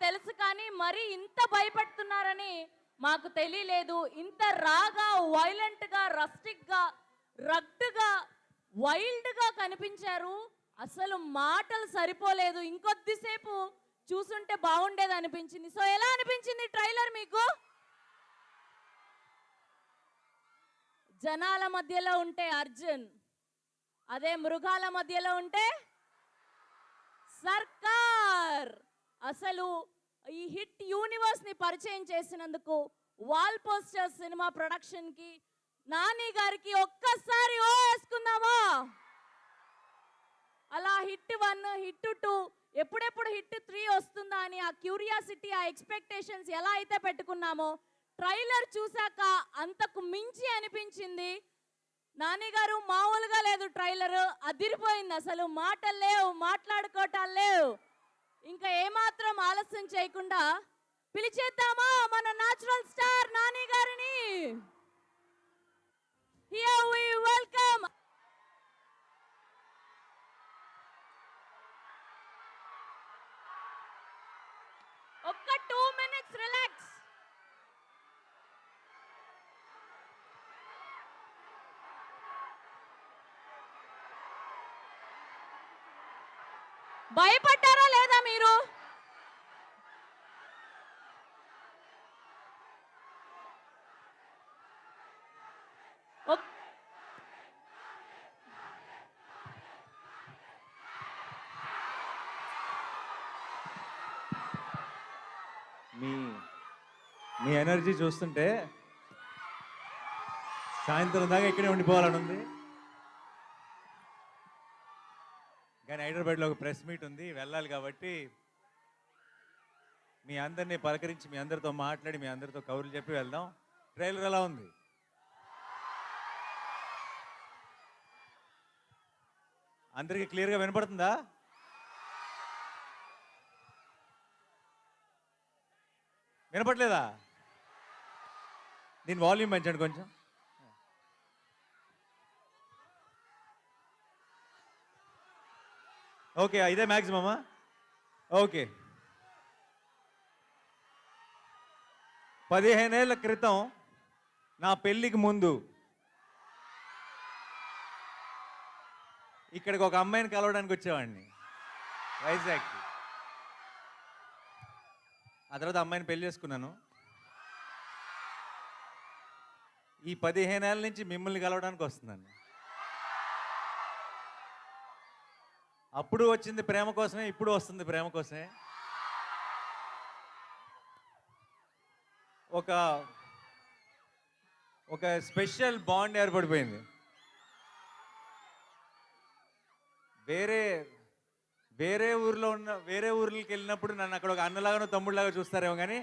తెలుసు కానీ మరి ఇంత భయపడుతున్నారని మాకు తెలియలేదు. ఇంత రాగా, వైలెంట్గా, రస్టిక్గా, రగ్డ్గా, వైల్డ్గా కనిపించారు. అసలు మాటలు సరిపోలేదు. ఇంకొద్దిసేపు చూసుంటే బాగుండేది అనిపించింది. సో ఎలా అనిపించింది ట్రైలర్ మీకు? జనాల మధ్యలో ఉంటే అర్జున్, అదే మృగాల మధ్యలో ఉంటే సర్కార్. అసలు ఈ హిట్ యూనివర్స్ ని పరిచయం చేసినందుకు వాల్ పోస్టర్ సినిమా ప్రొడక్షన్ కి, నాని గారికి ఒక్కసారి ఓ వేసుకుందామా? అలా హిట్ 1, హిట్ 2, ఎప్పుడెప్పుడు హిట్ 3 వస్తుందా అని ఆ క్యూరియాసిటీ, ఆ ఎక్స్పెక్టేషన్స్ ఎలా అయితే పెట్టుకున్నామో ట్రైలర్ చూసాక అంతకు మించి అనిపించింది. నాని గారు మామూలుగా లేదు ట్రైలర్, అదిరిపోయింది. అసలు మాటలు లేవు, మాట్లాడుకోవటాలు లేవు. ఇంకా ఏమాత్రం ఆలస్యం చేయకుండా పిలిచేద్దామా మన న్యాచురల్ స్టార్ నాని గారిని. Here we welcome. ఒక్క 2 minutes రిలాక్స్. భయపడ్డారా లేదా మీరు? మీ ఎనర్జీ చూస్తుంటే సాయంత్రం దాకా ఇక్కడే ఉండిపోవాలని ఉంది. కానీ హైదరాబాద్లో ఒక ప్రెస్ మీట్ ఉంది, వెళ్ళాలి. కాబట్టి మీ అందరినీ పలకరించి, మీ అందరితో మాట్లాడి, మీ అందరితో కబుర్లు చెప్పి వెళ్దాం. ట్రైలర్ ఎలా ఉంది? అందరికీ క్లియర్గా వినపడుతుందా? వినపట్లేదా? దీని వాల్యూమ్ పెంచండి కొంచెం. ఓకే, ఇదే మ్యాక్సిమమా? ఓకే. 15 ఏళ్ల క్రితం నా పెళ్ళికి ముందు ఇక్కడికి ఒక అమ్మాయిని కలవడానికి వచ్చేవాడిని, వైజాగ్కి. ఆ తర్వాత అమ్మాయిని పెళ్లి చేసుకున్నాను. ఈ 15 ఏళ్ళ నుంచి మిమ్మల్ని కలవడానికి వస్తున్నాను. అప్పుడు వచ్చింది ప్రేమ కోసమే, ఇప్పుడు వస్తుంది ప్రేమ కోసమే. ఒక స్పెషల్ బాండ్ ఏర్పడిపోయింది. వేరే ఊర్లకి వెళ్ళినప్పుడు నన్ను అక్కడ ఒక అన్నలాగానో తమ్ముళ్ళలాగా చూస్తారేమో, కానీ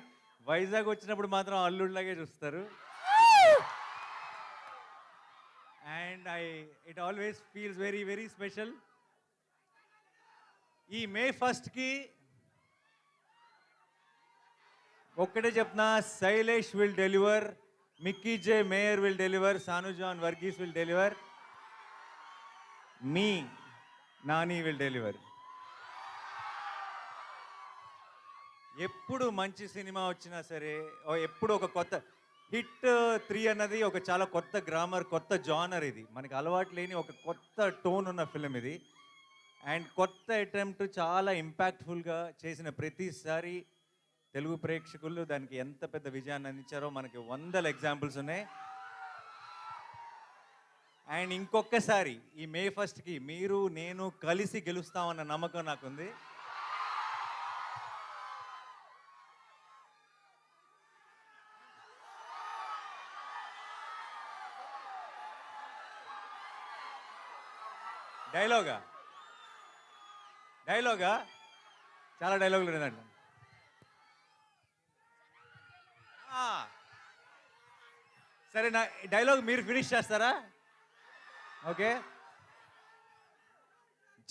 వైజాగ్ వచ్చినప్పుడు మాత్రం అల్లుడిలాగే చూస్తారు. And it always feels very very special. ఈ మే 1కి ఒక్కటే చెప్తున్నా, Shailesh will deliver, Mickey J Meyer will deliver, Sanu John Varghese will deliver, మీ నాని విల్ డెలివర్. ఎప్పుడు మంచి సినిమా వచ్చినా సరే, ఎప్పుడు ఒక కొత్త హిట్ 3 అన్నది ఒక చాలా కొత్త గ్రామర్, కొత్త జానర్. ఇది మనకి అలవాటు లేని ఒక కొత్త టోన్ ఉన్న ఫిలిం ఇది. అండ్ కొత్త అటెంప్ట్, చాలా ఇంపాక్ట్ఫుల్గా చేసిన ప్రతిసారి తెలుగు ప్రేక్షకులు దానికి ఎంత పెద్ద విజయాన్ని అందించారో మనకి 100 ఎగ్జాంపుల్స్ ఉన్నాయి. అండ్ ఇంకొకసారి ఈ మే 1కి మీరు నేను కలిసి గెలుస్తామన్న నమ్మకం నాకుంది. డైలాగా చాలా డైలాగులు ఉన్నాయండి. సరే, నా డైలాగ్ మీరు ఫినిష్ చేస్తారా? ఓకే.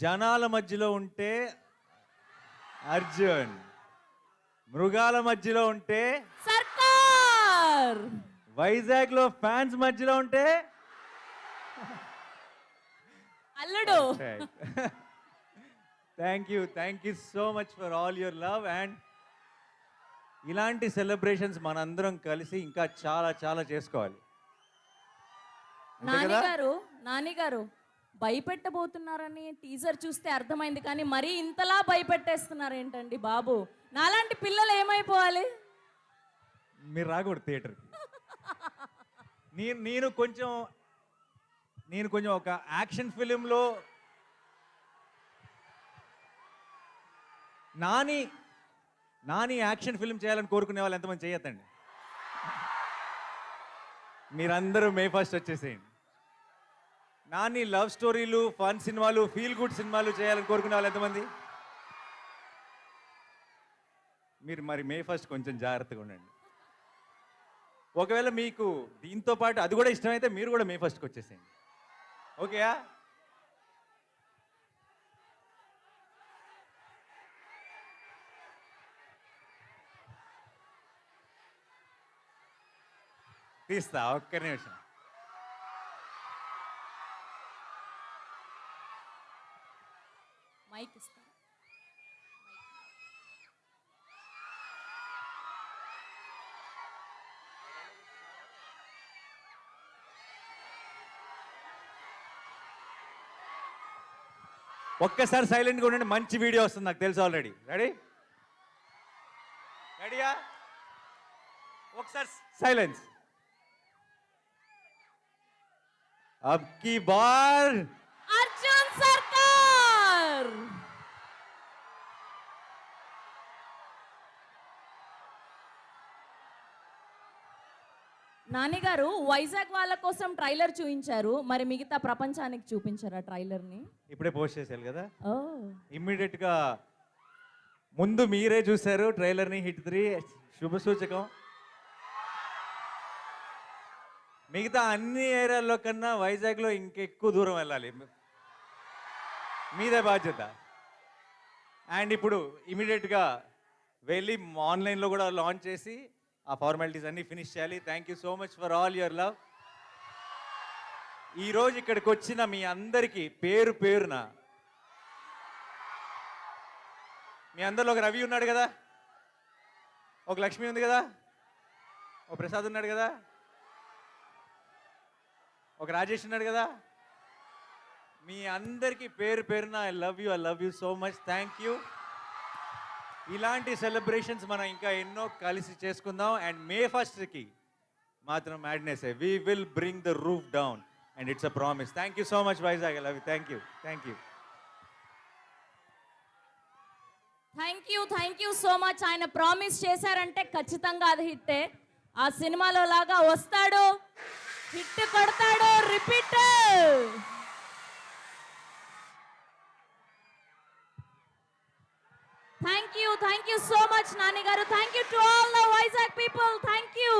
జనాల మధ్యలో ఉంటే అర్జున్, మృగాల మధ్యలో ఉంటే సర్కార్, వైజాగ్లో ఫ్యాన్స్ మధ్యలో ఉంటే అల్లుడు. Thank you so much for all your love. And ఇలాంటి సెలబ్రేషన్స్ మనందరం కలిసి ఇంకా చాలా చాలా చేసుకోవాలి. అంతే కదా? నానిగారు భయపెట్టబోతున్నారని టీజర్ చూస్తే అర్థమైంది, కానీ మరీ ఇంతలా భయపెట్టేస్తున్నారు ఏంటండి బాబు? నాలాంటి పిల్లలు ఏమైపోవాలి? మీరు రాకూడదు థియేటర్కి. నేను కొంచెం ఒక యాక్షన్ ఫిలింలో నాని యాక్షన్ ఫిల్మ్ చేయాలని కోరుకునే వాళ్ళు ఎంతమంది చేయొద్దండి. మీరందరూ మే 1 వచ్చేసేయండి. నాని లవ్ స్టోరీలు, ఫన్ సినిమాలు, ఫీల్ గుడ్ సినిమాలు చేయాలని కోరుకునే వాళ్ళు ఎంతమంది? మీరు మరి మే 1 కొంచెం జాగ్రత్తగా ఉండండి. ఒకవేళ మీకు దీంతో పాటు అది కూడా ఇష్టమైతే మీరు కూడా మే 1కి వచ్చేసేయండి. ఓకేయా? తీస్తా, ఒక్క నిమిషం. మైక్ ఇస్తా. ఒక్కసారి సైలెంట్గా ఉండండి, మంచి వీడియో వస్తుంది నాకు తెలుసు ఆల్రెడీ. రెడీయా? ఒకసారి సైలెన్స్. అబ్ కీ బార్ అర్జున్ సర్కార్. నానిగారు వైజాగ్ వాళ్ళ కోసం ట్రైలర్ చూపించారు, మరి మిగతా ప్రపంచానికి చూపించారా ట్రైలర్ని? ఇప్పుడే పోస్ట్ చేశారు కదా, ఓ ఇమ్మీడియట్ గా ముందు మీరే చూశారు ట్రైలర్ని. హిట్ 3 శుభ సూచకం. మిగతా అన్ని ఏరియాల్లో కన్నా వైజాగ్లో ఇంకెక్కువ దూరం వెళ్ళాలి, మీదే బాధ్యత. అండ్ ఇప్పుడు ఇమీడియట్గా వెళ్ళి ఆన్లైన్లో కూడా లాంచ్ చేసి ఆ ఫార్మాలిటీస్ అన్నీ ఫినిష్ చేయాలి. Thank you so much for all your love. ఈరోజు ఇక్కడికి వచ్చిన మీ అందరికీ పేరు పేరున, మీ అందరిలో ఒక రవి ఉన్నాడు కదా, ఒక లక్ష్మి ఉంది కదా, ఒక ప్రసాద్ ఉన్నాడు కదా, ఒక రాజేష్ ఉన్నాడు కదా, మీ అందరికీ పేరు పేరున I love you so much. Thank you. ఇలాంటి సెలబ్రేషన్స్ మనం ఇంకా ఎన్నో కలిసి చేసుకుందాం. అండ్ మే 1కి మాత్రం madness, we will bring the roof down and it's a promise. Thank you so much Vizag. I love you. Thank you. Thank you so much. ఆయన promise చేశారంటే ఖచ్చితంగా అది హిట్టే. ఆ సినిమాలో లాగా వస్తాడు, హిట్ కొడతాడు, repeat. Thank you so much, Nani Garu. Thank you to all the Vizag people. Thank you.